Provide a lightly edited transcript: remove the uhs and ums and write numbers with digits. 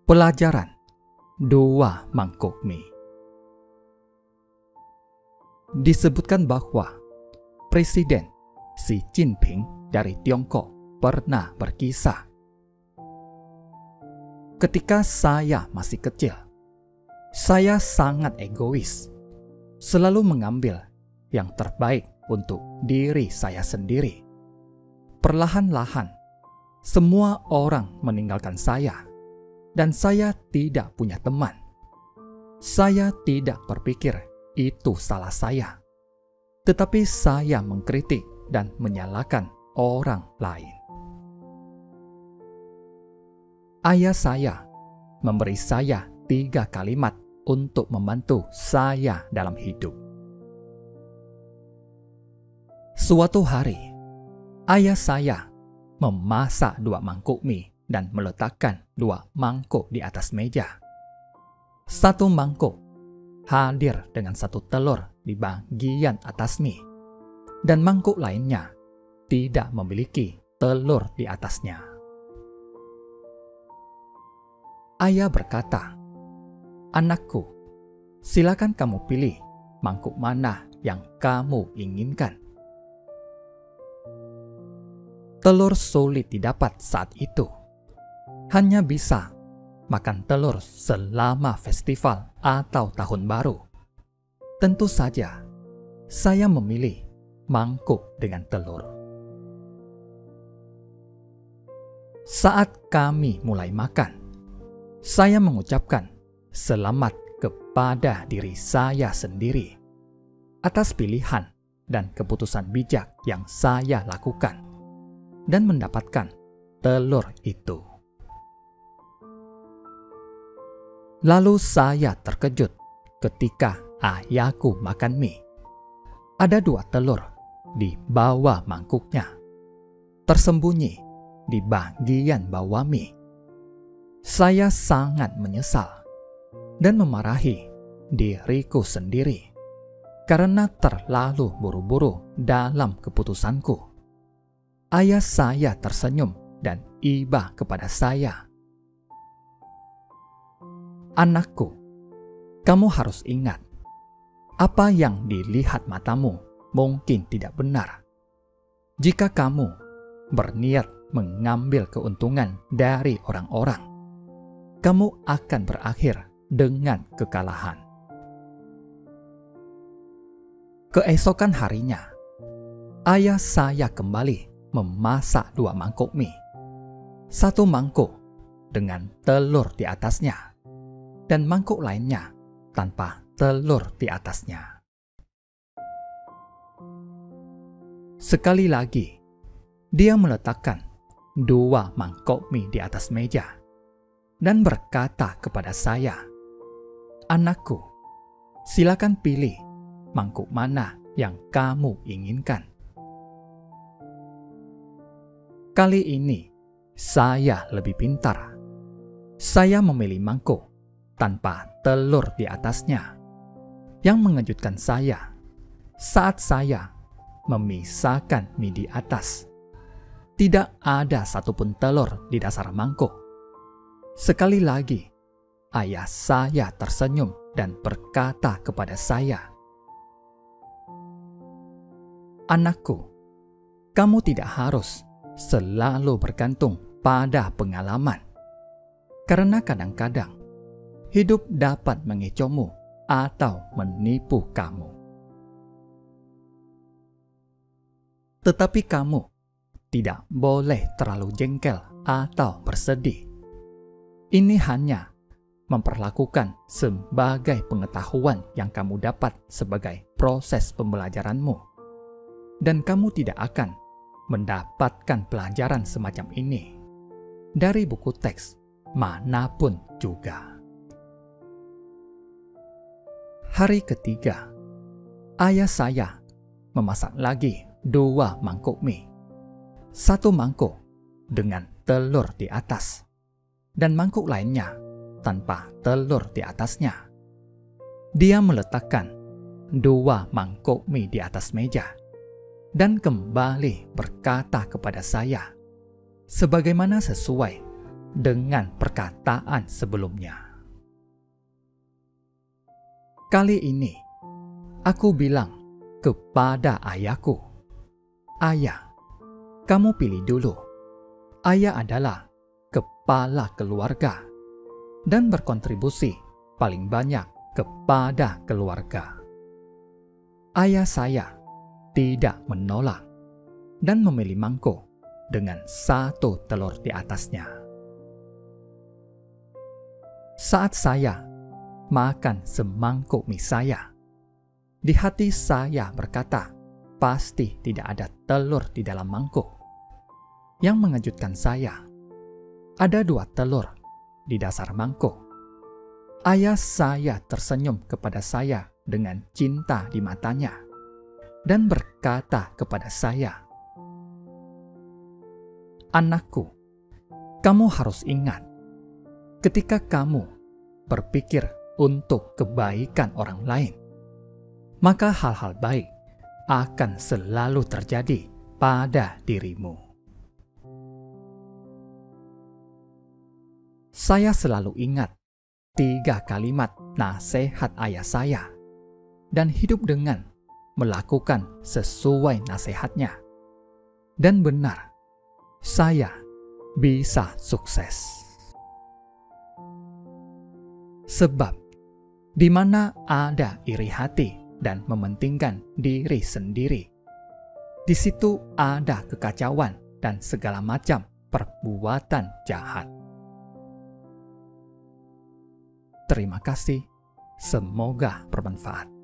Pelajaran 2 mangkuk mie. Disebutkan bahwa Presiden Xi Jinping dari Tiongkok pernah berkisah, "Ketika saya masih kecil, saya sangat egois, selalu mengambil yang terbaik untuk diri saya sendiri. Perlahan-lahan, semua orang meninggalkan saya, dan saya tidak punya teman. Saya tidak berpikir itu salah saya, tetapi saya mengkritik dan menyalahkan orang lain. Ayah saya memberi saya 3 kalimat untuk membantu saya dalam hidup. Suatu hari, ayah saya memasak 2 mangkuk mie dan meletakkan 2 mangkuk di atas meja. 1 mangkuk hadir dengan 1 telur di bagian atas mie, dan mangkuk lainnya tidak memiliki telur di atasnya. Ayah berkata, "Anakku, silakan kamu pilih mangkuk mana yang kamu inginkan." Telur sulit didapat saat itu. Hanya bisa makan telur selama festival atau tahun baru. Tentu saja, saya memilih mangkuk dengan telur. Saat kami mulai makan, saya mengucapkan selamat kepada diri saya sendiri atas pilihan dan keputusan bijak yang saya lakukan dan mendapatkan telur itu. Lalu saya terkejut ketika ayahku makan mie. Ada 2 telur di bawah mangkuknya, tersembunyi di bagian bawah mie. Saya sangat menyesal dan memarahi diriku sendiri karena terlalu buru-buru dalam keputusanku. Ayah saya tersenyum dan iba kepada saya, "Anakku, kamu harus ingat, apa yang dilihat matamu mungkin tidak benar. Jika kamu berniat mengambil keuntungan dari orang-orang, kamu akan berakhir dengan kekalahan." Keesokan harinya, ayah saya kembali memasak 2 mangkuk mie. 1 mangkuk dengan telur di atasnya, dan mangkuk lainnya tanpa telur di atasnya. Sekali lagi, dia meletakkan 2 mangkok mie di atas meja dan berkata kepada saya, "Anakku, silakan pilih mangkuk mana yang kamu inginkan." Kali ini, saya lebih pintar. Saya memilih mangkuk tanpa telur di atasnya. Yang mengejutkan saya, saat saya memisahkan mie di atas, tidak ada satupun telur di dasar mangkuk. Sekali lagi, ayah saya tersenyum dan berkata kepada saya, "Anakku, kamu tidak harus selalu bergantung pada pengalaman, karena kadang-kadang hidup dapat mengecohmu atau menipu kamu. Tetapi kamu tidak boleh terlalu jengkel atau bersedih. Ini hanya memperlakukan sebagai pengetahuan yang kamu dapat sebagai proses pembelajaranmu. Dan kamu tidak akan mendapatkan pelajaran semacam ini dari buku teks manapun juga." Hari ketiga, ayah saya memasak lagi 2 mangkuk mie. 1 mangkuk dengan telur di atas, dan mangkuk lainnya tanpa telur di atasnya. Dia meletakkan 2 mangkuk mie di atas meja dan kembali berkata kepada saya, sebagaimana sesuai dengan perkataan sebelumnya. Kali ini, aku bilang kepada ayahku, "Ayah, kamu pilih dulu. Ayah adalah kepala keluarga dan berkontribusi paling banyak kepada keluarga." Ayah saya tidak menolak dan memilih mangkuk dengan satu telur di atasnya. Saat saya makan semangkuk mie saya, di hati saya berkata, pasti tidak ada telur di dalam mangkuk. Yang mengejutkan saya, ada 2 telur di dasar mangkuk. Ayah saya tersenyum kepada saya dengan cinta di matanya dan berkata kepada saya, "Anakku, kamu harus ingat, ketika kamu berpikir untuk kebaikan orang lain, maka hal-hal baik akan selalu terjadi pada dirimu." Saya selalu ingat 3 kalimat nasihat ayah saya dan hidup dengan melakukan sesuai nasihatnya. Dan benar, saya bisa sukses. Sebab di mana ada iri hati dan mementingkan diri sendiri, di situ ada kekacauan dan segala macam perbuatan jahat. Terima kasih, semoga bermanfaat.